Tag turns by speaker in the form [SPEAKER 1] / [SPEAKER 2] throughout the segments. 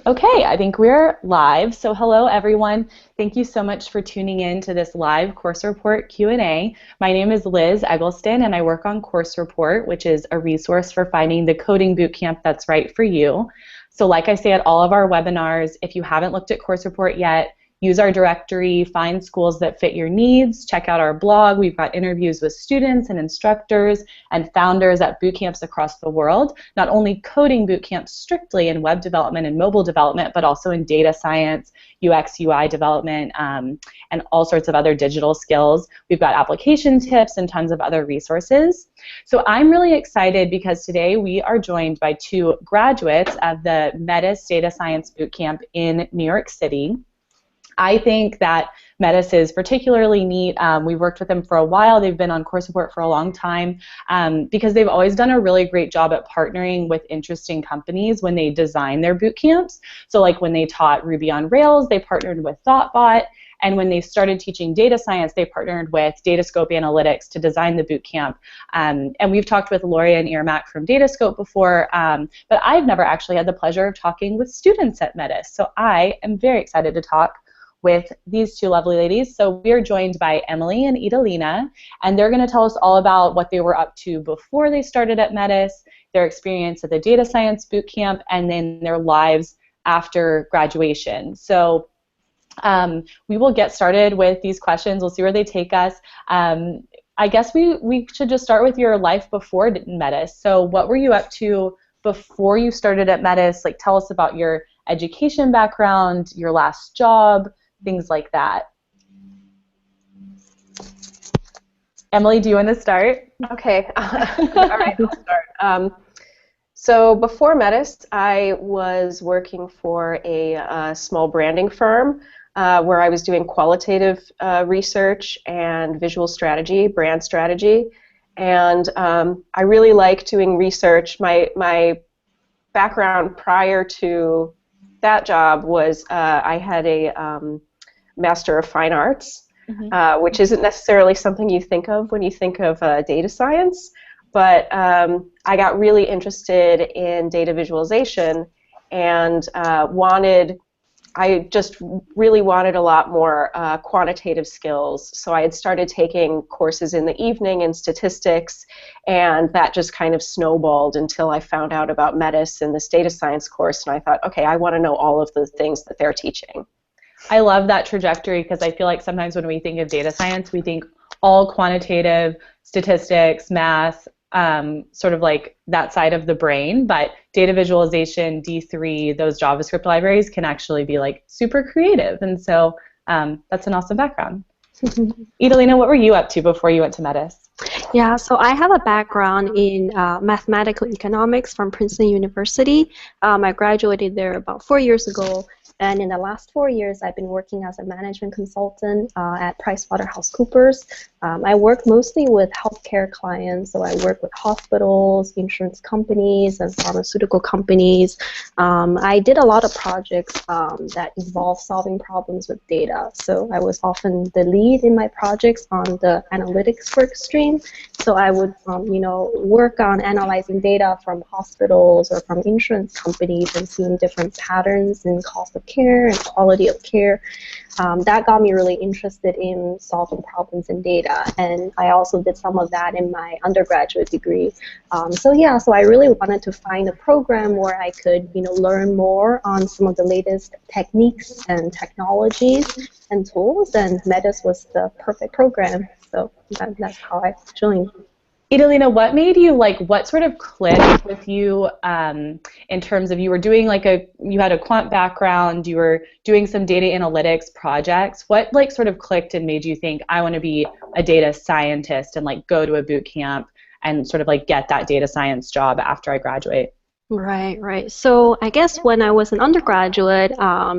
[SPEAKER 1] Okay, I think we're live. So hello everyone. Thank you so much for tuning in to this live course report Q&A. My name is Liz Eggleston and I work on Course Report, which is a resource for finding the coding bootcamp that's right for you. So like I say at all of our webinars, if you haven't looked at Course Report yet, use our directory, find schools that fit your needs, check out our blog. We've got interviews with students and instructors and founders at bootcamps across the world, not only coding bootcamps strictly in web development and mobile development, but also in data science, UX, UI development, and all sorts of other digital skills. We've got application tips and tons of other resources. So I'm really excited because today we are joined by two graduates of the Metis Data Science Bootcamp in New York City. I think that Metis is particularly neat. We've worked with them for a while. They've been on Course Report for a long time because they've always done a really great job at partnering with interesting companies when they design their boot camps. So like when they taught Ruby on Rails, they partnered with Thoughtbot. And when they started teaching data science, they partnered with Datascope Analytics to design the boot camp. And we've talked with Loria and Irmak from Datascope before, but I've never actually had the pleasure of talking with students at Metis. So I am very excited to talk with these two lovely ladies. So we are joined by Emily and Itelina, and they're going to tell us all about what they were up to before they started at Metis, their experience at the Data Science Bootcamp, and then their lives after graduation. So we will get started with these questions. We'll see where they take us. I guess we should just start with your life before Metis. So what were you up to before you started at Metis? Like, tell us about your education background, your last job, things like that. Emily, do you want to start?
[SPEAKER 2] Okay. All right, I'll start. So before Metis, I was working for a small branding firm where I was doing qualitative research and visual strategy, brand strategy, and I really like doing research. My background prior to that job was I had a Master of Fine Arts, which isn't necessarily something you think of when you think of data science, but I got really interested in data visualization and I just really wanted a lot more quantitative skills. So I had started taking courses in the evening in statistics, and that just kind of snowballed until I found out about Metis and this data science course, and I thought, okay, I want to know all of the things that they're teaching.
[SPEAKER 1] I love that trajectory because I feel like sometimes when we think of data science, we think all quantitative, statistics, math, sort of like that side of the brain, but data visualization, D3, those JavaScript libraries can actually be like super creative, and so that's an awesome background. Itelina, what were you up to before you went to Metis?
[SPEAKER 3] Yeah, so I have a background in mathematical economics from Princeton University. I graduated there about 4 years ago, and in the last 4 years, I've been working as a management consultant at PricewaterhouseCoopers. I work mostly with healthcare clients, so I work with hospitals, insurance companies, and pharmaceutical companies. I did a lot of projects that involve solving problems with data, so I was often the lead in my projects on the analytics work stream. So I would, work on analyzing data from hospitals or from insurance companies and seeing different patterns in cost of care and quality of care. That got me really interested in solving problems in data, and I also did some of that in my undergraduate degree. So I really wanted to find a program where I could, learn more on some of the latest techniques and technologies and tools, and Metis was the perfect program. So that's how I joined.
[SPEAKER 1] Itelina, what made you what sort of clicked with you in terms of you were doing you had a quant background, you were doing some data analytics projects. What sort of clicked and made you think I want to be a data scientist and go to a boot camp and sort of get that data science job after I graduate?
[SPEAKER 3] Right. So I guess when I was an undergraduate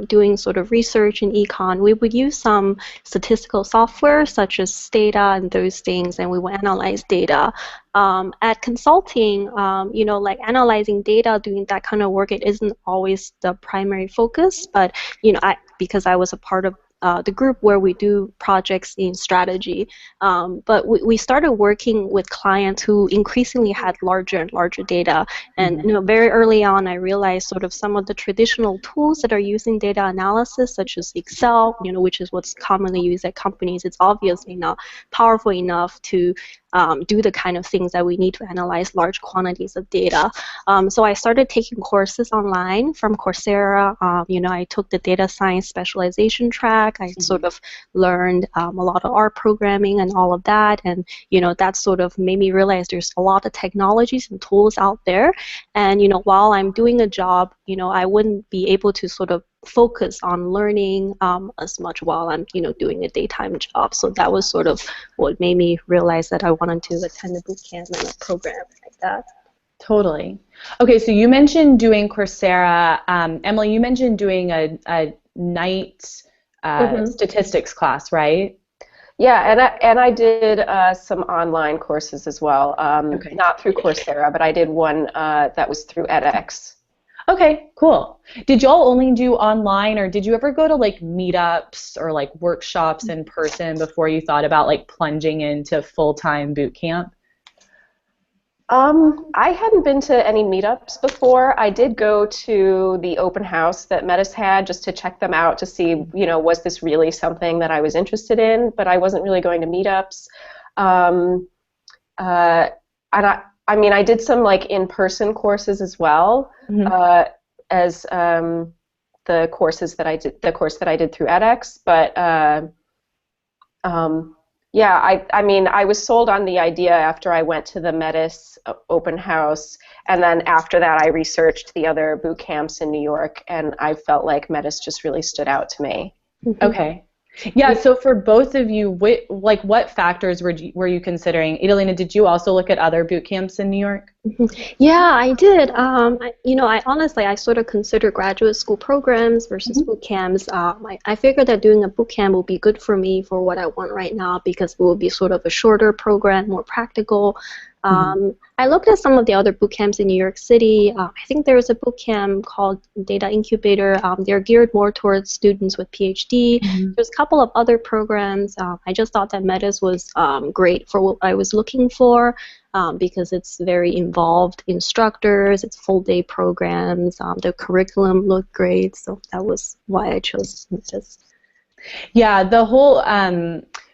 [SPEAKER 3] doing sort of research in econ, we would use some statistical software such as Stata and those things, and we would analyze data. At consulting, analyzing data, doing that kind of work, it isn't always the primary focus, but because I was a part of the group where we do projects in strategy. But we started working with clients who increasingly had larger and larger data. And very early on, I realized sort of some of the traditional tools that are using data analysis, such as Excel, which is what's commonly used at companies, it's obviously not powerful enough to do the kind of things that we need to analyze large quantities of data. So I started taking courses online from Coursera. I took the data science specialization track. I sort of learned a lot of R programming and all of that. And, that sort of made me realize there's a lot of technologies and tools out there. And, while I'm doing a job, I wouldn't be able to sort of focus on learning as much while I'm, doing a daytime job. So that was sort of what made me realize that I wanted to attend a boot camp and a program like that.
[SPEAKER 1] Totally. Okay, so you mentioned doing Coursera. Emily, you mentioned doing a night statistics class, right?
[SPEAKER 2] Yeah, and I did some online courses as well. Not through Coursera, but I did one that was through edX.
[SPEAKER 1] Okay, cool. Did y'all only do online, or did you ever go to like meetups or like workshops in person before you thought about like plunging into full-time boot camp?
[SPEAKER 2] I hadn't been to any meetups before. I did go to the open house that Metis had just to check them out to see, was this really something that I was interested in? But I wasn't really going to meetups. And I did some like in-person courses as well as the course that I did through edX. But yeah, I was sold on the idea after I went to the Metis open house, and then after that I researched the other boot camps in New York, and I felt like Metis just really stood out to me.
[SPEAKER 1] Okay. Yeah, so for both of you, what factors were you considering? Itelina, did you also look at other boot camps in New York?
[SPEAKER 3] Yeah, I did. I honestly, I sort of consider graduate school programs versus boot camps. I figured that doing a boot camp will be good for me for what I want right now because it will be sort of a shorter program, more practical. I looked at some of the other boot camps in New York City. I think there is a boot camp called Data Incubator. They're geared more towards students with PhD. There's a couple of other programs. I just thought that Metis was great for what I was looking for because it's very involved instructors, it's full-day programs, the curriculum looked great, so that was why I chose Metis.
[SPEAKER 1] Yeah, the whole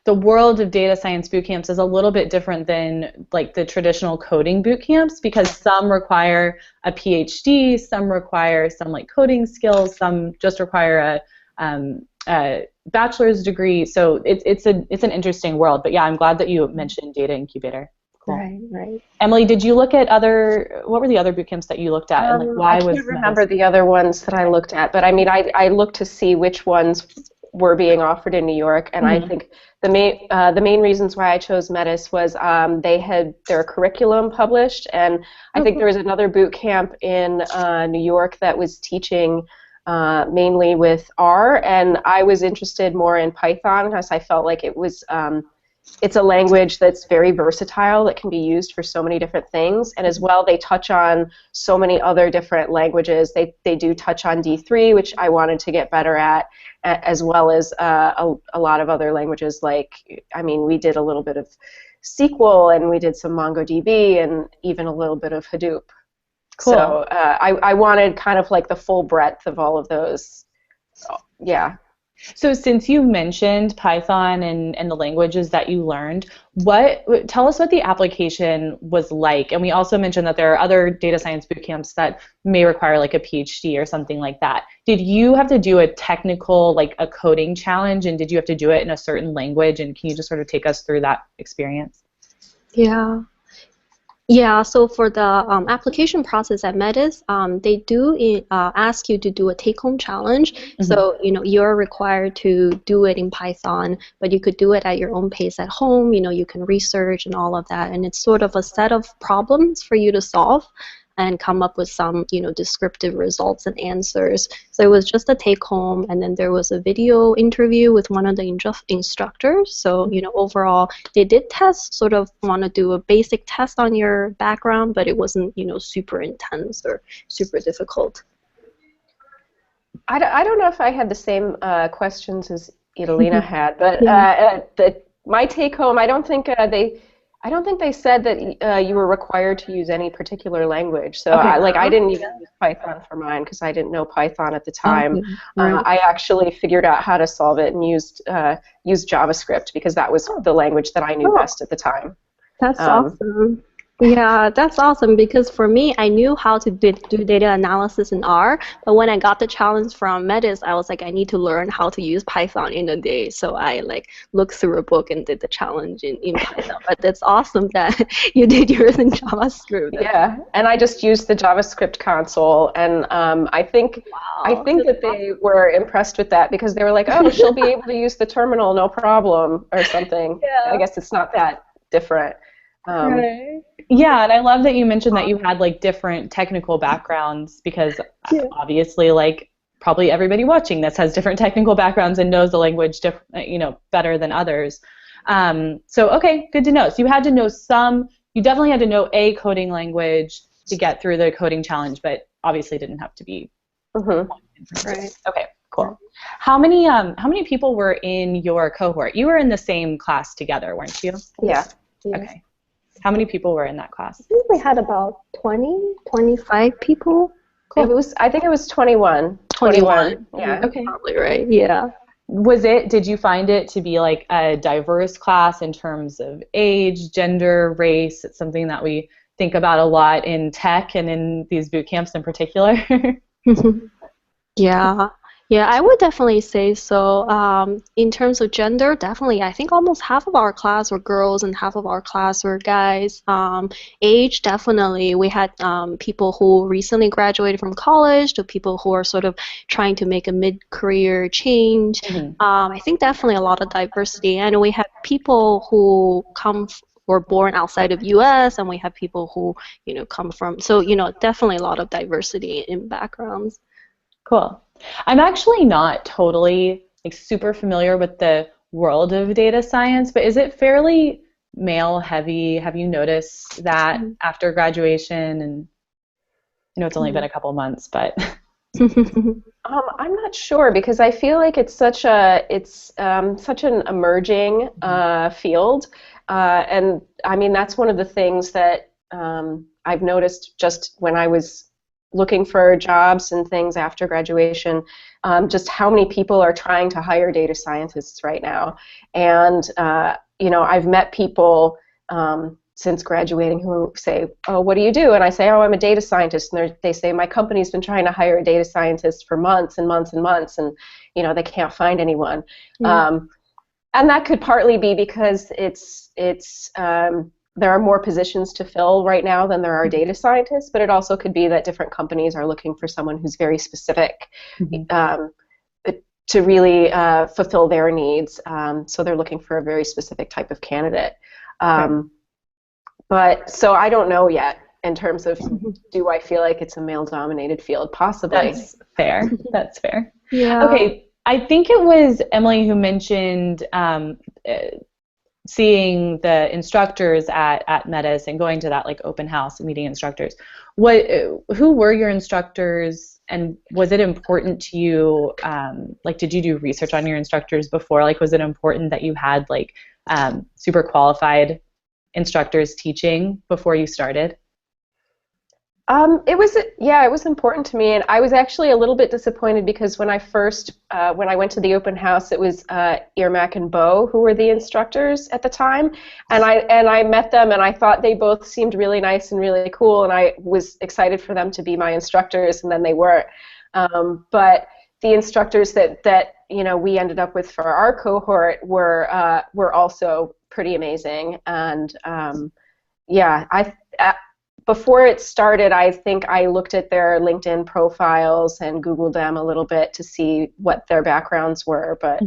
[SPEAKER 1] the world of data science boot camps is a little bit different than like the traditional coding boot camps because some require a PhD, some require some like coding skills, some just require a bachelor's degree. So it's an interesting world. But yeah, I'm glad that you mentioned Data Incubator. Cool.
[SPEAKER 3] Right.
[SPEAKER 1] Emily, did you look at what were the other boot camps that you looked at, and like why
[SPEAKER 2] I can't remember the other ones that I looked at, but I looked to see which ones were being offered in New York, and I think the main reasons why I chose Metis was they had their curriculum published, and I think there was another boot camp in New York that was teaching mainly with R, and I was interested more in Python because I felt like it was it's a language that's very versatile that can be used for so many different things, and as well they touch on so many other different languages. They do touch on D3, which I wanted to get better at, as well as a lot of other languages like, we did a little bit of SQL, and we did some MongoDB, and even a little bit of Hadoop. Cool. So I wanted kind of like the full breadth of all of those. Yeah.
[SPEAKER 1] So since you mentioned Python and the languages that you learned, tell us what the application was like. And we also mentioned that there are other data science boot camps that may require like a PhD or something like that. Did you have to do a technical, like a coding challenge, and did you have to do it in a certain language? And can you just sort of take us through that experience?
[SPEAKER 3] Yeah, so for the application process at Metis, they do ask you to do a take-home challenge. So, you're required to do it in Python, but you could do it at your own pace at home. You can research and all of that, and it's sort of a set of problems for you to solve and come up with some, descriptive results and answers. So it was just a take-home, and then there was a video interview with one of the instructors. So, overall, they did sort of want to do a basic test on your background, but it wasn't, super intense or super difficult.
[SPEAKER 2] I don't know if I had the same questions as Itelina had. But my take home, I don't think they said that you were required to use any particular language. So
[SPEAKER 1] Okay.
[SPEAKER 2] I didn't even use Python for mine because I didn't know Python at the time.
[SPEAKER 3] Okay. Right.
[SPEAKER 2] I actually figured out how to solve it and used JavaScript because that was the language that I knew best at the time.
[SPEAKER 3] That's awesome. Yeah, that's awesome because for me, I knew how to do data analysis in R, but when I got the challenge from Metis, I was like, I need to learn how to use Python in a day. So I like looked through a book and did the challenge in Python. But that's awesome that you did yours in JavaScript.
[SPEAKER 2] Yeah, and I just used the JavaScript console, and I think that they were impressed with that because they were like, oh, she'll be able to use the terminal, no problem, or something.
[SPEAKER 3] Yeah.
[SPEAKER 2] I guess it's not that different.
[SPEAKER 1] Right. Yeah, and I love that you mentioned that you had like different technical backgrounds because obviously like probably everybody watching this has different technical backgrounds and knows the language better than others. So okay, good to know. So you had to know you definitely had to know a coding language to get through the coding challenge, but obviously didn't have to be
[SPEAKER 2] Mm-hmm.
[SPEAKER 1] Right. Okay, cool. How many people were in your cohort? You were in the same class together, weren't you?
[SPEAKER 2] Yeah.
[SPEAKER 1] Okay. How many people were in that class?
[SPEAKER 3] I think we had about 20, 25 people.
[SPEAKER 2] Cool. I think it was 21.
[SPEAKER 3] 21.
[SPEAKER 2] Yeah.
[SPEAKER 1] Okay.
[SPEAKER 3] Probably right. Yeah.
[SPEAKER 1] Did you find it to be like a diverse class in terms of age, gender, race? It's something that we think about a lot in tech and in these boot camps in particular.
[SPEAKER 3] Yeah. Yeah, I would definitely say so. In terms of gender, definitely. I think almost half of our class were girls and half of our class were guys. Age, definitely. We had people who recently graduated from college to people who are sort of trying to make a mid-career change.
[SPEAKER 1] Mm-hmm.
[SPEAKER 3] I think definitely a lot of diversity. And we had people who were born outside of U.S. and we have people who, come from. So, definitely a lot of diversity in backgrounds.
[SPEAKER 1] Cool. I'm actually not totally super familiar with the world of data science, but is it fairly male heavy? Have you noticed that after graduation? And it's only been a couple months, but
[SPEAKER 2] I'm not sure because I feel like it's such an emerging field, and I mean that's one of the things that I've noticed just when I was looking for jobs and things after graduation, just how many people are trying to hire data scientists right now. And, I've met people since graduating who say, oh, what do you do? And I say, oh, I'm a data scientist. And they say, my company's been trying to hire a data scientist for months and months and months, and, they can't find anyone. And that could partly be because there are more positions to fill right now than there are data scientists, but it also could be that different companies are looking for someone who's very specific to really fulfill their needs. So they're looking for a very specific type of candidate. But so I don't know yet in terms of do I feel like it's a male-dominated field? Possibly.
[SPEAKER 1] That's fair. That's fair.
[SPEAKER 3] Yeah.
[SPEAKER 1] Okay, I think it was Emily who mentioned seeing the instructors at Metis and going to that like open house and meeting instructors. Who were your instructors, and was it important to you? Did you do research on your instructors before? Like, was it important that you had like super qualified instructors teaching before you started?
[SPEAKER 2] It was important to me, and I was actually a little bit disappointed because when I went to the open house, it was Irmak and Bo who were the instructors at the time, and I met them, and I thought they both seemed really nice and really cool, and I was excited for them to be my instructors, and then they were. But the instructors that we ended up with for our cohort were also pretty amazing, and before it started, I think I looked at their LinkedIn profiles and Googled them a little bit to see what their backgrounds were, but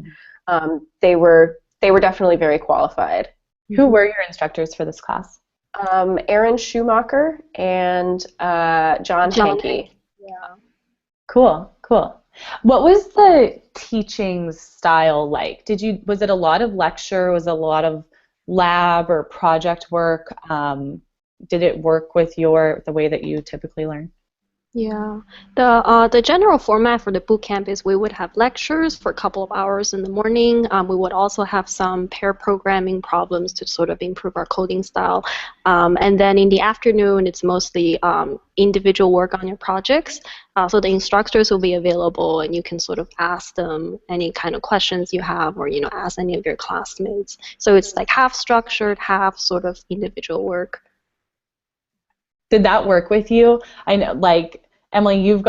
[SPEAKER 2] they were definitely very qualified.
[SPEAKER 1] Who were your instructors for this class?
[SPEAKER 2] Aaron Schumacher and John Hankey.
[SPEAKER 3] Yeah.
[SPEAKER 1] Cool. What was the teaching style like? Was it a lot of lecture? Was it a lot of lab or project work? Did it work with the way that you typically learn?
[SPEAKER 3] Yeah, the general format for the boot camp is we would have lectures for a couple of hours in the morning. We would also have some pair programming problems to sort of improve our coding style. And then in the afternoon, it's mostly individual work on your projects. So the instructors will be available, and you can sort of ask them any kind of questions you have, or ask any of your classmates. So it's like half structured, half sort of individual work.
[SPEAKER 1] Did that work with you? I know, like, Emily, you've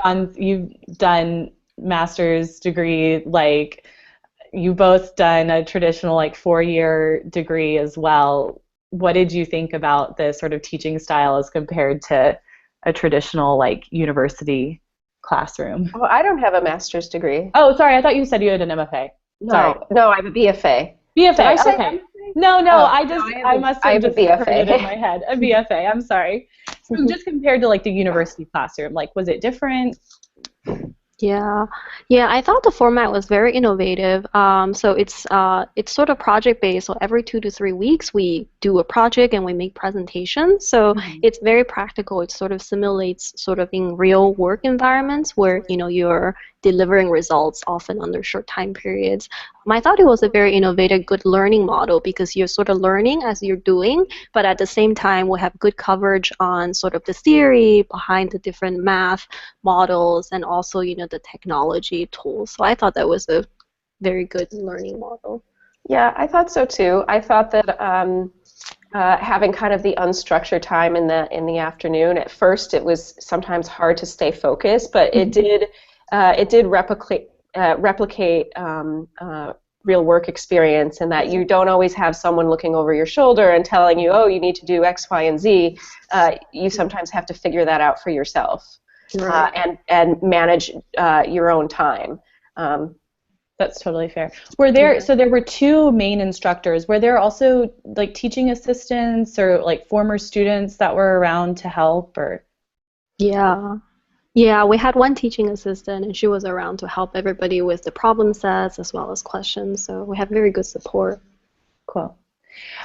[SPEAKER 1] done master's degree, like, you've both done a traditional, like, 4-year degree as well. What did you think about the sort of teaching style as compared to a traditional, like, university classroom?
[SPEAKER 2] Oh, I don't have a master's degree.
[SPEAKER 1] Oh, sorry, I thought you said you had an MFA. Sorry.
[SPEAKER 2] No, I have a BFA. Did
[SPEAKER 1] BFA,
[SPEAKER 2] I say
[SPEAKER 1] okay.
[SPEAKER 2] MFA?
[SPEAKER 1] No,
[SPEAKER 2] Oh,
[SPEAKER 1] I
[SPEAKER 2] no,
[SPEAKER 1] I must
[SPEAKER 2] I
[SPEAKER 1] have
[SPEAKER 2] have a
[SPEAKER 1] just heard it in
[SPEAKER 2] BFA.
[SPEAKER 1] my head. A BFA, I'm sorry. So just compared to like the university classroom, like was it different?
[SPEAKER 3] Yeah, yeah. I thought the format was very innovative. So it's sort of project based. So every 2 to 3 weeks, we do a project and we make presentations. So it's very practical. It sort of simulates sort of in real work environments where you're delivering results often under short time periods. I thought it was a very innovative, good learning model because you're sort of learning as you're doing, but at the same time, we have good coverage on sort of the theory behind the different math models and also, the technology tools. So I thought that was a very good learning model.
[SPEAKER 2] Yeah, I thought so too. I thought that having kind of the unstructured time in the afternoon, at first it was sometimes hard to stay focused, but it did replicate real work experience, in that you don't always have someone looking over your shoulder and telling you, oh, you need to do X, Y, and Z. You sometimes have to figure that out for yourself.
[SPEAKER 3] Right.
[SPEAKER 2] And manage your own time.
[SPEAKER 1] That's totally fair. So there were two main instructors. Were there also like teaching assistants or like former students that were around to help or?
[SPEAKER 3] Yeah. Yeah, we had one teaching assistant, and she was around to help everybody with the problem sets as well as questions. So we have very good support.
[SPEAKER 1] Cool.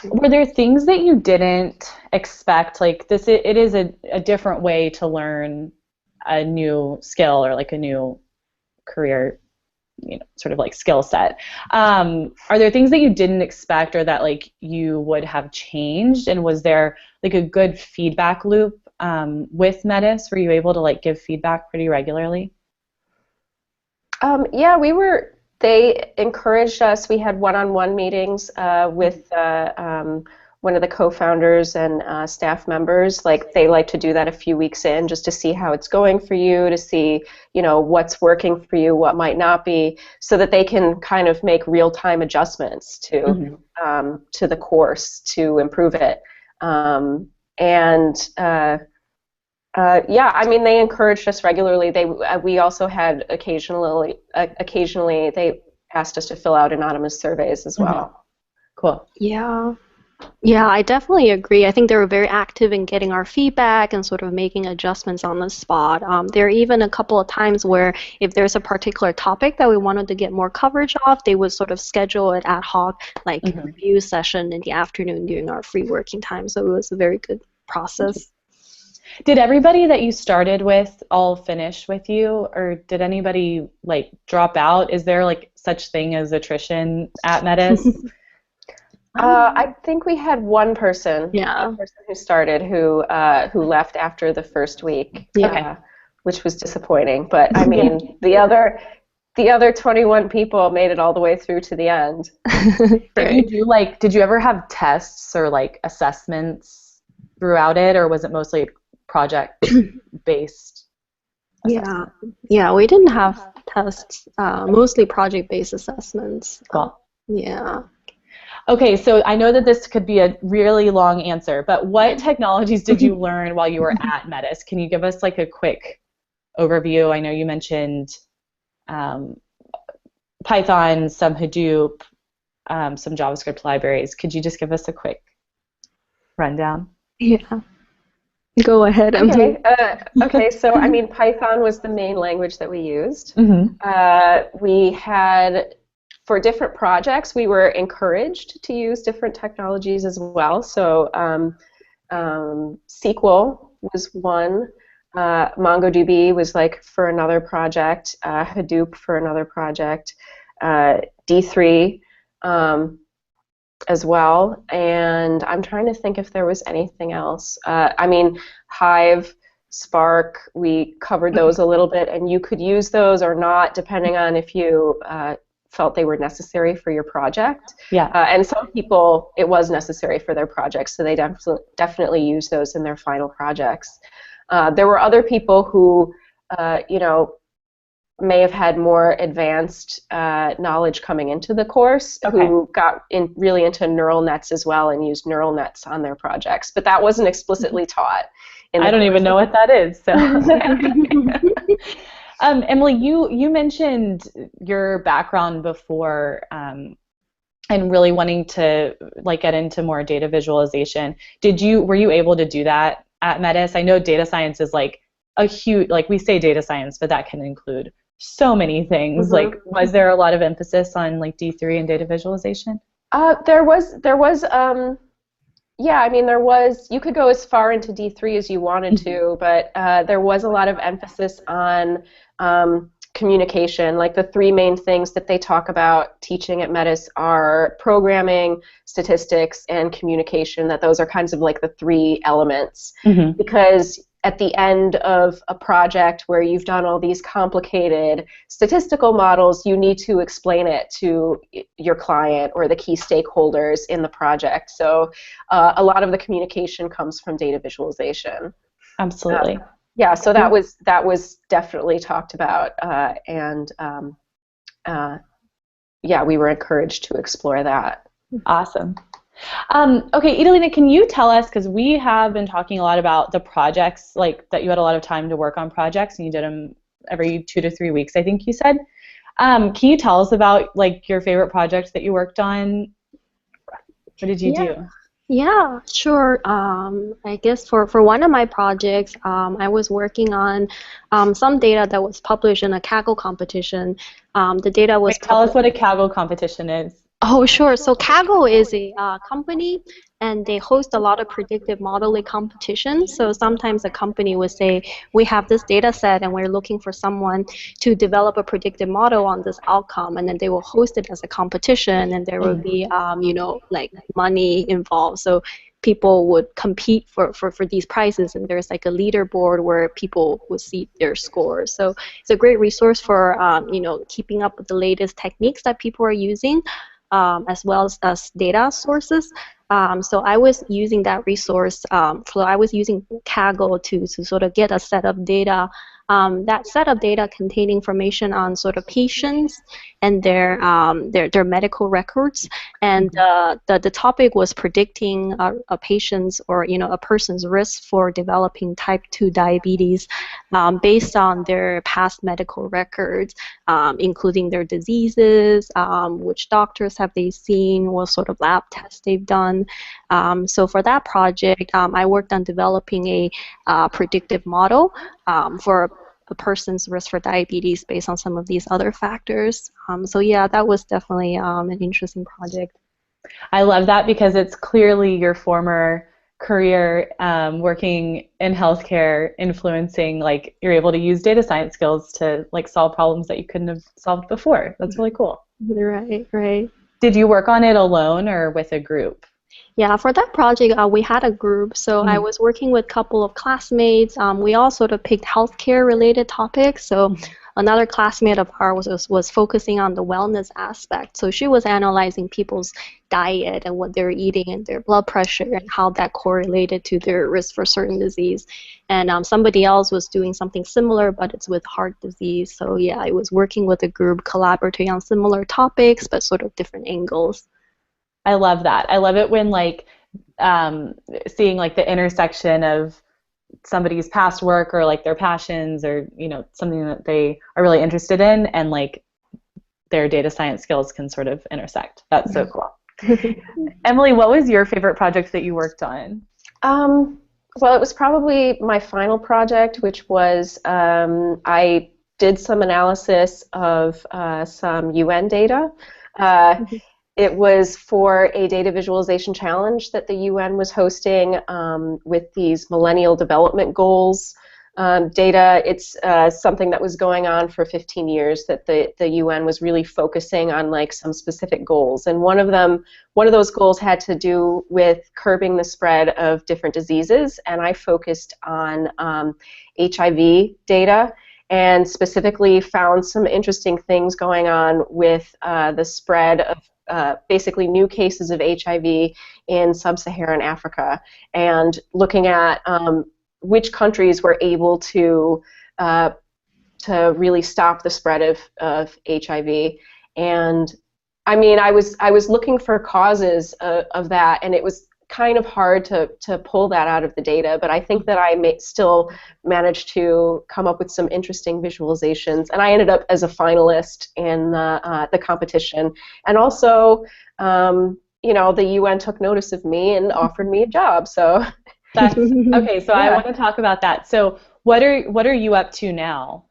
[SPEAKER 1] Were there things that you didn't expect? Like this, it is a different way to learn a new skill or like a new career, sort of like skill set. Are there things that you didn't expect or that like you would have changed? And was there like a good feedback loop with Metis? Were you able to like give feedback pretty regularly?
[SPEAKER 2] Yeah, they encouraged us. We had one-on-one meetings with one of the co-founders and staff members. Like they like to do that a few weeks in, just to see how it's going for you, to see what's working for you, what might not be, so that they can kind of make real-time adjustments to the course to improve it. Yeah, I mean, they encouraged us regularly. We also had occasionally they asked us to fill out anonymous surveys as well.
[SPEAKER 1] Cool.
[SPEAKER 3] Yeah. Yeah, I definitely agree. I think they were very active in getting our feedback and sort of making adjustments on the spot. There are even a couple of times where if there's a particular topic that we wanted to get more coverage of, they would sort of schedule an ad hoc like review session in the afternoon during our free working time. So it was a very good process.
[SPEAKER 1] Did everybody that you started with all finish with you, or did anybody like drop out? Is there like such thing as attrition at Metis?
[SPEAKER 2] I think we had one person who started who left after the first week, which was disappointing. But I mean, the other 21 people made it all the way through to the end.
[SPEAKER 1] Did you ever have tests or like assessments throughout it, or was it mostly project-based?
[SPEAKER 3] Yeah, we didn't have tests, mostly project-based assessments.
[SPEAKER 1] Cool.
[SPEAKER 3] Yeah.
[SPEAKER 1] Okay, so I know that this could be a really long answer, but what technologies did you learn while you were at Metis? Can you give us like a quick overview? I know you mentioned Python, some Hadoop, some JavaScript libraries. Could you just give us a quick rundown?
[SPEAKER 3] Yeah. Go ahead, Emily.
[SPEAKER 2] Okay, so I mean, Python was the main language that we used. We had, for different projects, we were encouraged to use different technologies as well. So SQL was one. MongoDB was like for another project, Hadoop for another project, D3 as well, and I'm trying to think if there was anything else. I mean, Hive, Spark, we covered those a little bit, and you could use those or not depending on if you felt they were necessary for your project.
[SPEAKER 1] Yeah.
[SPEAKER 2] And some people, it was necessary for their projects, so they definitely use those in their final projects. There were other people who, you know, may have had more advanced knowledge coming into the course, who got really into neural nets as well and used neural nets on their projects. But that wasn't explicitly taught.
[SPEAKER 1] I don't even know what that is. So. Emily, you mentioned your background before and really wanting to like get into more data visualization. Were you able to do that at Metis? I know data science is like a huge, like we say data science, but that can include so many things. Like, was there a lot of emphasis on like D3 and data visualization?
[SPEAKER 2] There was. Yeah, I mean, there was. You could go as far into D3 as you wanted to, but there was a lot of emphasis on communication. Like the three main things that they talk about teaching at Metis are programming, statistics, and communication. That those are kinds of like the three elements. Because at the end of a project where you've done all these complicated statistical models, you need to explain it to your client or the key stakeholders in the project. So a lot of the communication comes from data visualization.
[SPEAKER 1] Absolutely.
[SPEAKER 2] Yeah, so that was definitely talked about, and yeah, we were encouraged to explore that.
[SPEAKER 1] Awesome. Okay, Itelina, can you tell us, because we have been talking a lot about the projects, like that you had a lot of time to work on projects and you did them every 2 to 3 weeks, I think you said. Can you tell us about like your favorite project that you worked on? What did you do?
[SPEAKER 3] Yeah, sure. I guess for one of my projects, I was working on some data that was published in a Kaggle competition. The data was
[SPEAKER 1] tell us what a Kaggle competition is.
[SPEAKER 3] Oh, sure. So Kaggle is a company, and they host a lot of predictive modeling competitions. So sometimes a company would say, we have this data set, and we're looking for someone to develop a predictive model on this outcome, and then they will host it as a competition, and there will be, you know, like money involved. So people would compete for these prizes, and there's like a leaderboard where people would see their scores. So it's a great resource for, you know, keeping up with the latest techniques that people are using. As well as data sources. So I was using that resource. So I was using Kaggle to sort of get a set of data. That set of data contained information on sort of patients and their medical records, and the topic was predicting a patient's or a person's risk for developing type 2 diabetes based on their past medical records, including their diseases, which doctors have they seen, what sort of lab tests they've done. So for that project, I worked on developing a predictive model for a person's risk for diabetes based on some of these other factors. So yeah, that was definitely an interesting project.
[SPEAKER 1] I love that because it's clearly your former career working in healthcare influencing, like you're able to use data science skills to like solve problems that you couldn't have solved before. That's really cool.
[SPEAKER 3] Right, right.
[SPEAKER 1] Did you work on it alone or with a group?
[SPEAKER 3] Yeah, for that project, we had a group. So I was working with a couple of classmates. We all sort of picked healthcare-related topics. So another classmate of ours was focusing on the wellness aspect. So she was analyzing people's diet and what they're eating and their blood pressure and how that correlated to their risk for certain disease. And somebody else was doing something similar, but it's with heart disease. So yeah, I was working with a group, collaborating on similar topics, but sort of different angles.
[SPEAKER 1] I love that. I love it when like seeing like the intersection of somebody's past work or like their passions or something that they are really interested in and like their data science skills can sort of intersect. That's so cool. Emily, what was your favorite project that you worked on?
[SPEAKER 2] Well, it was probably my final project, which was I did some analysis of some UN data. It was for a data visualization challenge that the UN was hosting with these Millennial Development Goals data. It's something that was going on for 15 years, that the UN was really focusing on like some specific goals, and one of those goals had to do with curbing the spread of different diseases, and I focused on HIV data, and specifically found some interesting things going on with the spread of basically new cases of HIV in sub-Saharan Africa, and looking at which countries were able to really stop the spread of HIV. And I mean, I was looking for causes of that, and it was kind of hard to pull that out of the data, but I think that I still managed to come up with some interesting visualizations, and I ended up as a finalist in the competition. And also, you know, the UN took notice of me and offered me a job, so.
[SPEAKER 1] Okay, so
[SPEAKER 2] Yeah.
[SPEAKER 1] I want to talk about that. So what are you up to now?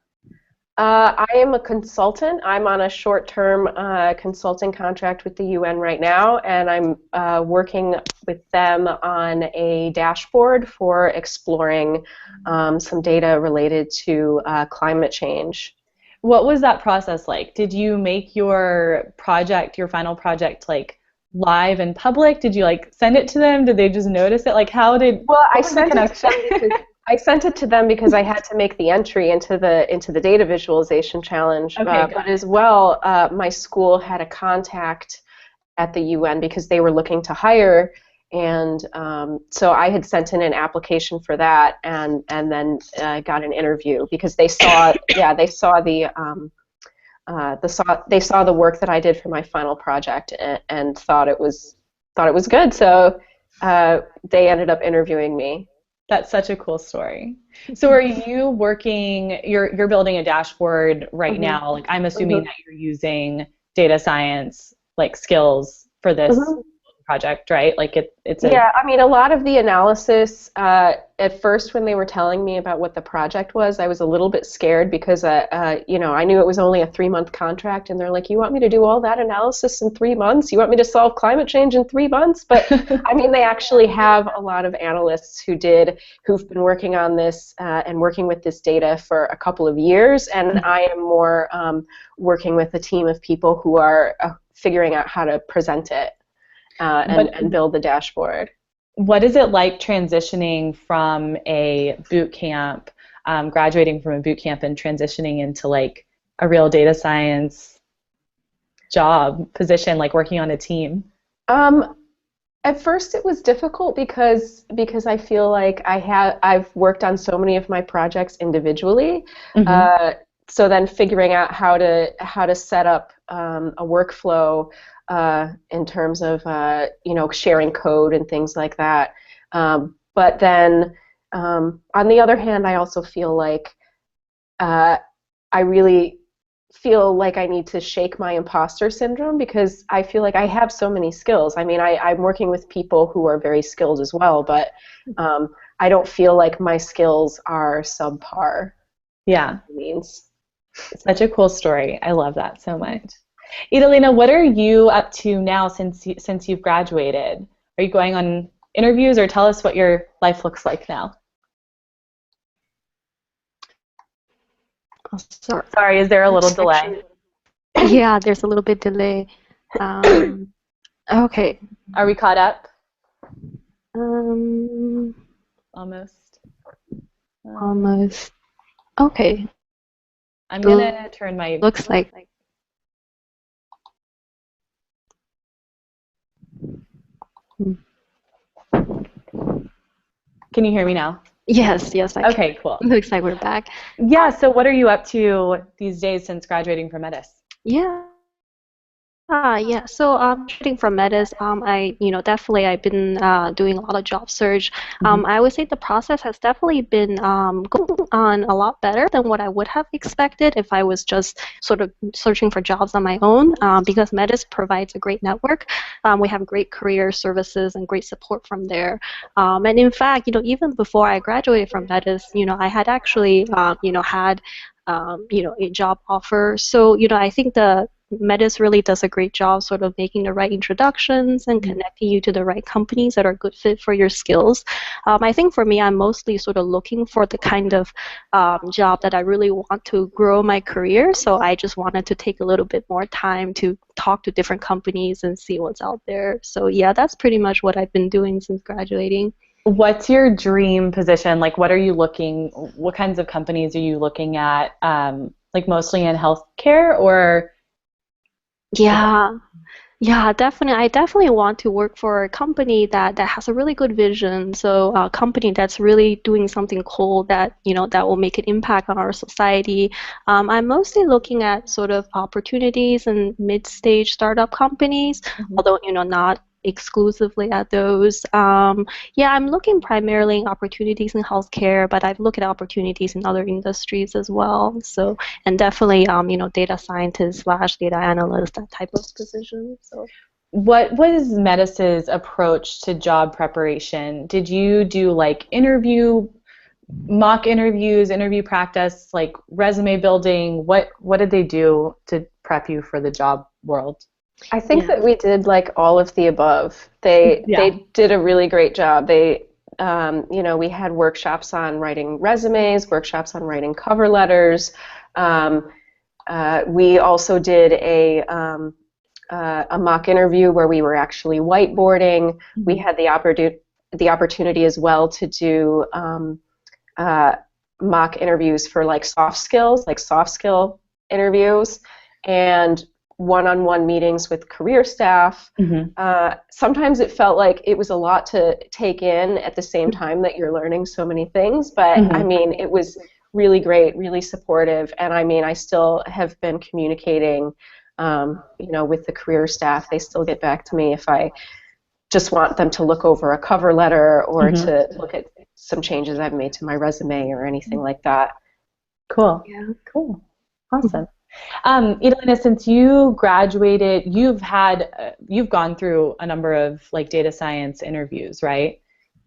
[SPEAKER 2] I am a consultant. I'm on a short-term consulting contract with the UN right now, and I'm working with them on a dashboard for exploring some data related to climate change.
[SPEAKER 1] What was that process like? Did you make your project, your final project, like live and public? Did you like send it to them? Did they just notice it? Like how did?
[SPEAKER 2] Well, I
[SPEAKER 1] what was the
[SPEAKER 2] sent it to them
[SPEAKER 1] connection?
[SPEAKER 2] because I sent it to them because I had to make the entry into the data visualization challenge.
[SPEAKER 1] Okay,
[SPEAKER 2] But as well, my school had a contact at the UN because they were looking to hire, and so I had sent in an application for that, and then got an interview because they saw they saw the work that I did for my final project, and thought it was good. So they ended up interviewing me.
[SPEAKER 1] That's such a cool story. So are you working, you're building a dashboard right now, like I'm assuming that you're using data science like skills for this project, right? Like it's a
[SPEAKER 2] Yeah, I mean, a lot of the analysis, at first when they were telling me about what the project was, I was a little bit scared because, you know, I knew it was only a 3-month contract, and they're like, you want me to do all that analysis in 3 months? You want me to solve climate change in 3 months? But, I mean, they actually have a lot of analysts who've been working on this and working with this data for a couple of years, and I am more working with a team of people who are figuring out how to present it. And build the dashboard.
[SPEAKER 1] What is it like transitioning from a boot camp, graduating from a boot camp and transitioning into like a real data science job position, like working on a team?
[SPEAKER 2] At first it was difficult because I feel like I've worked on so many of my projects individually. So then figuring out how to set up a workflow in terms of you know, sharing code and things like that. But then on the other hand, I also feel like I really feel like I need to shake my imposter syndrome because I feel like I have so many skills. I mean, I'm working with people who are very skilled as well, but I don't feel like my skills are subpar.
[SPEAKER 1] Yeah.
[SPEAKER 2] Means.
[SPEAKER 1] Such a cool story. I love that so much. Itelina, what are you up to now since you've graduated? Are you going on interviews, or tell us what your life looks like now?
[SPEAKER 3] Oh, sorry.
[SPEAKER 1] Sorry, is there a little delay?
[SPEAKER 3] Yeah, there's a little bit delay. Okay.
[SPEAKER 1] Are we caught up?
[SPEAKER 3] Almost.
[SPEAKER 1] Almost.
[SPEAKER 3] Okay.
[SPEAKER 1] I'm gonna turn my.
[SPEAKER 3] Looks like.
[SPEAKER 1] Can you hear me now?
[SPEAKER 3] Yes, I can.
[SPEAKER 1] Okay, cool.
[SPEAKER 3] Looks like we're back.
[SPEAKER 1] Yeah, so what are you up to these days since graduating from Metis?
[SPEAKER 3] Yeah. Yeah. So trading from Metis, definitely I've been doing a lot of job search. I would say the process has definitely been going on a lot better than what I would have expected if I was just sort of searching for jobs on my own. Because Metis provides a great network. We have great career services and great support from there. And in fact, even before I graduated from Metis, I had actually had a job offer. So I think the Metis really does a great job sort of making the right introductions and connecting you to the right companies that are a good fit for your skills. I think for me, I'm mostly sort of looking for the kind of job that I really want to grow my career. So I just wanted to take a little bit more time to talk to different companies and see what's out there. So yeah, that's pretty much what I've been doing since graduating.
[SPEAKER 1] What's your dream position? Like, what kinds of companies are you looking at? Like mostly in healthcare or?
[SPEAKER 3] Yeah. Yeah, definitely. I definitely want to work for a company that has a really good vision. So a company that's really doing something cool that, that will make an impact on our society. I'm mostly looking at sort of opportunities in mid-stage startup companies, although, not exclusively at those. Yeah, I'm looking primarily in opportunities in healthcare, but I've looked at opportunities in other industries as well. So, and definitely, data scientist / data analyst, that type of position. So,
[SPEAKER 1] what was Metis's approach to job preparation? Did you do like mock interviews, interview practice, like resume building? What did they do to prep you for the job world?
[SPEAKER 2] I think that we did like all of the above. They did a really great job. They, we had workshops on writing resumes, workshops on writing cover letters. We also did a mock interview where we were actually whiteboarding. We had the opportunity as well to do mock interviews for like soft skill interviews, and one-on-one meetings with career staff. Sometimes it felt like it was a lot to take in at the same time that you're learning so many things, but I mean, it was really great, really supportive, and I mean, I still have been communicating, with the career staff. They still get back to me if I just want them to look over a cover letter or to look at some changes I've made to my resume or anything like that.
[SPEAKER 1] Cool. Yeah. Cool. Awesome. Itelina, since you graduated, you've gone through a number of like data science interviews, right,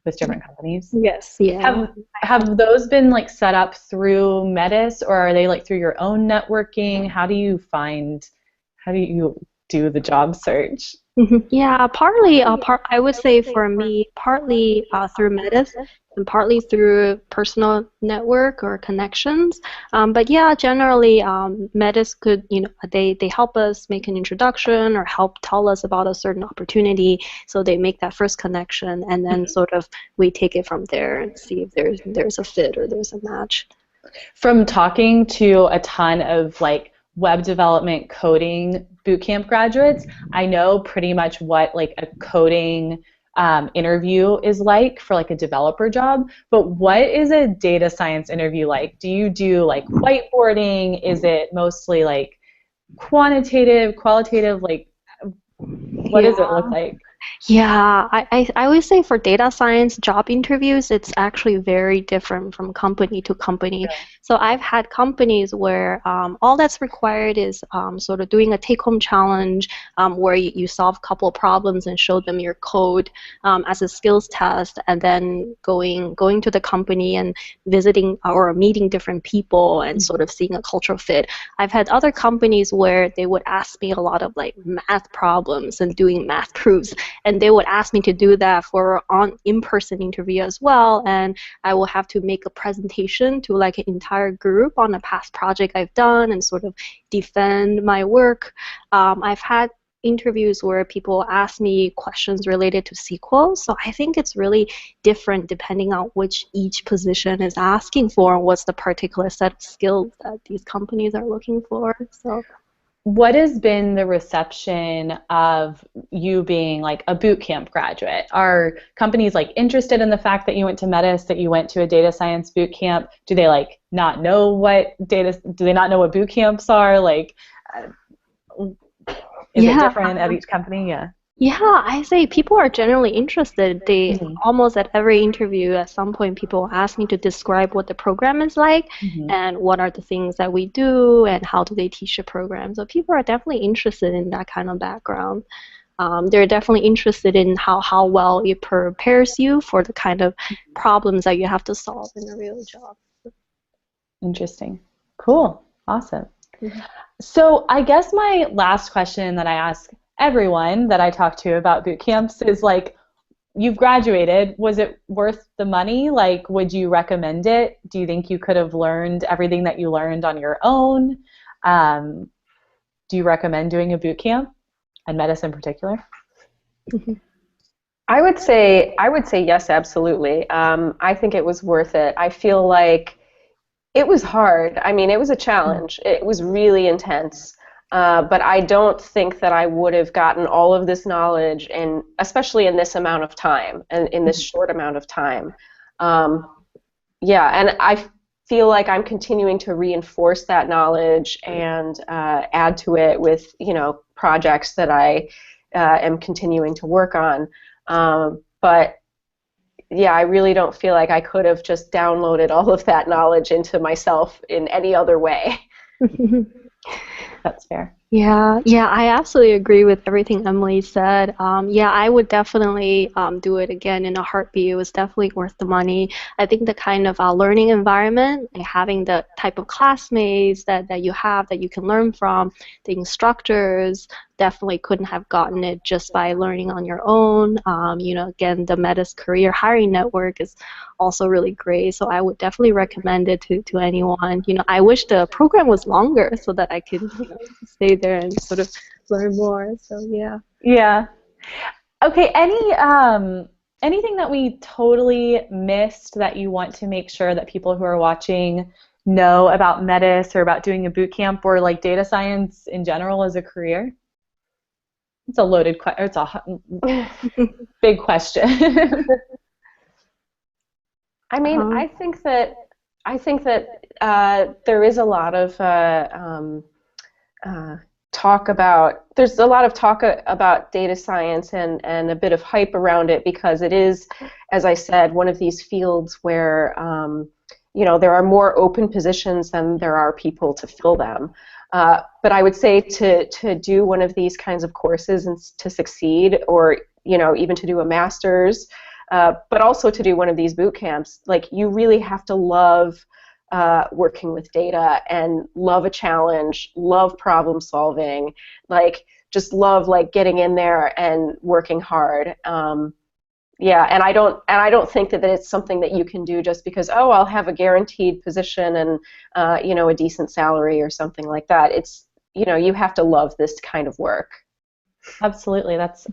[SPEAKER 1] with different companies?
[SPEAKER 3] Yes. Yeah.
[SPEAKER 1] Have those been like set up through Metis, or are they like through your own networking? How do you do the job search?
[SPEAKER 3] Yeah, partly. I would say for me, partly through Metis and partly through personal network or connections. But yeah, generally, Metis could, they help us make an introduction or help tell us about a certain opportunity. So they make that first connection, and then sort of we take it from there and see if there's a fit or there's a match.
[SPEAKER 1] From talking to a ton of like web development coding bootcamp graduates, I know pretty much what like a coding interview is like for like a developer job, but what is a data science interview like? Do you do like whiteboarding? Is it mostly like quantitative, qualitative? Like, what does it look like?
[SPEAKER 3] Yeah, I always say for data science job interviews, it's actually very different from company to company. Yeah. So I've had companies where all that's required is sort of doing a take-home challenge where you solve a couple of problems and show them your code as a skills test, and then going to the company and visiting or meeting different people and sort of seeing a cultural fit. I've had other companies where they would ask me a lot of like math problems and doing math proofs. And they would ask me to do that for in-person interview as well, and I will have to make a presentation to like an entire group on a past project I've done and sort of defend my work. I've had interviews where people ask me questions related to SQL, so I think it's really different depending on which each position is asking for and what's the particular set of skills that these companies are looking for. So.
[SPEAKER 1] What has been the reception of you being like a bootcamp graduate? Are companies like interested in the fact that you went to Metis, that you went to a data science bootcamp? Do they like not know what bootcamps are? Like, is it different at each company? Yeah.
[SPEAKER 3] Yeah, I say people are generally interested. They almost at every interview at some point people ask me to describe what the program is like and what are the things that we do and how do they teach the program. So people are definitely interested in that kind of background. They're definitely interested in how well it prepares you for the kind of problems that you have to solve in a real job.
[SPEAKER 1] Interesting. Cool. Awesome. So I guess my last question that I ask everyone that I talk to about boot camps is like, you've graduated. Was it worth the money? Like, would you recommend it? Do you think you could have learned everything that you learned on your own? Um, do you recommend doing a boot camp, and Metis in particular?
[SPEAKER 2] I would say yes, absolutely. I think it was worth it. I feel like it was hard. I mean, it was a challenge. It was really intense. But I don't think that I would have gotten all of this knowledge, and especially in this amount of time, and in this short amount of time. Yeah, and I feel like I'm continuing to reinforce that knowledge and add to it with, projects that I am continuing to work on. But yeah, I really don't feel like I could have just downloaded all of that knowledge into myself in any other way.
[SPEAKER 1] That's fair.
[SPEAKER 3] Yeah, I absolutely agree with everything Emily said. Yeah, I would definitely do it again in a heartbeat. It was definitely worth the money. I think the kind of learning environment, like having the type of classmates that you have that you can learn from, the instructors, definitely couldn't have gotten it just by learning on your own. Again, the Metis Career Hiring Network is also really great, so I would definitely recommend it to anyone. I wish the program was longer so that I could stay there and sort of learn more. So yeah.
[SPEAKER 1] Yeah. Okay. Anything that we totally missed that you want to make sure that people who are watching know about Metis or about doing a boot camp or like data science in general as a career? It's a loaded question. It's a big question.
[SPEAKER 2] I mean, I think that there is a lot of there's a lot of talk about data science and a bit of hype around it, because it is, as I said, one of these fields where there are more open positions than there are people to fill them. But I would say to do one of these kinds of courses and to succeed, or even to do a master's, but also to do one of these boot camps, like, you really have to love working with data and love a challenge, love problem solving, like just love like getting in there and working hard. Yeah, and I don't think that it's something that you can do just because, oh, I'll have a guaranteed position and a decent salary or something like that. It's you have to love this kind of work.
[SPEAKER 1] Absolutely, that's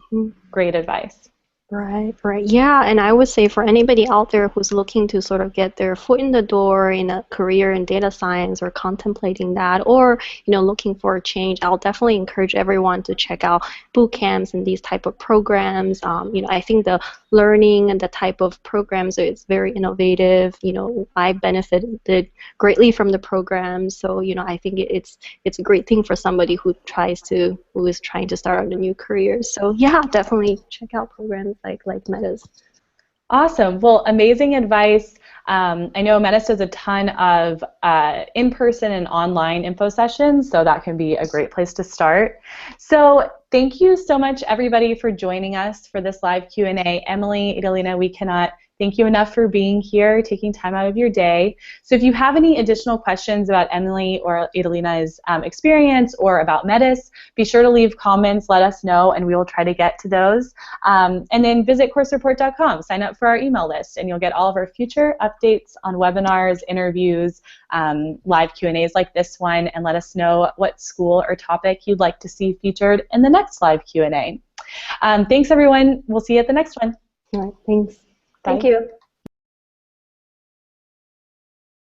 [SPEAKER 1] great advice.
[SPEAKER 3] Right. Yeah, and I would say for anybody out there who's looking to sort of get their foot in the door in a career in data science, or contemplating that, or looking for a change, I'll definitely encourage everyone to check out boot camps and these type of programs. I think the learning and the type of programs is very innovative. I benefited greatly from the program, so I think it's a great thing for somebody who is trying to start on a new career. So yeah, definitely check out programs like Metis.
[SPEAKER 1] Awesome. Well, amazing advice. I know Metis does a ton of in-person and online info sessions, so that can be a great place to start. So thank you so much, everybody, for joining us for this live Q&A. Emily, Itelina, we cannot thank you enough for being here, taking time out of your day. So if you have any additional questions about Emily or Itelina's experience or about Metis, be sure to leave comments, let us know, and we will try to get to those. And then visit coursereport.com, sign up for our email list, and you'll get all of our future updates on webinars, interviews, live Q&As like this one, and let us know what school or topic you'd like to see featured in the next live Q&A. Thanks, everyone. We'll see you at the next one.
[SPEAKER 3] All right, thanks.
[SPEAKER 1] Bye.
[SPEAKER 2] Thank you.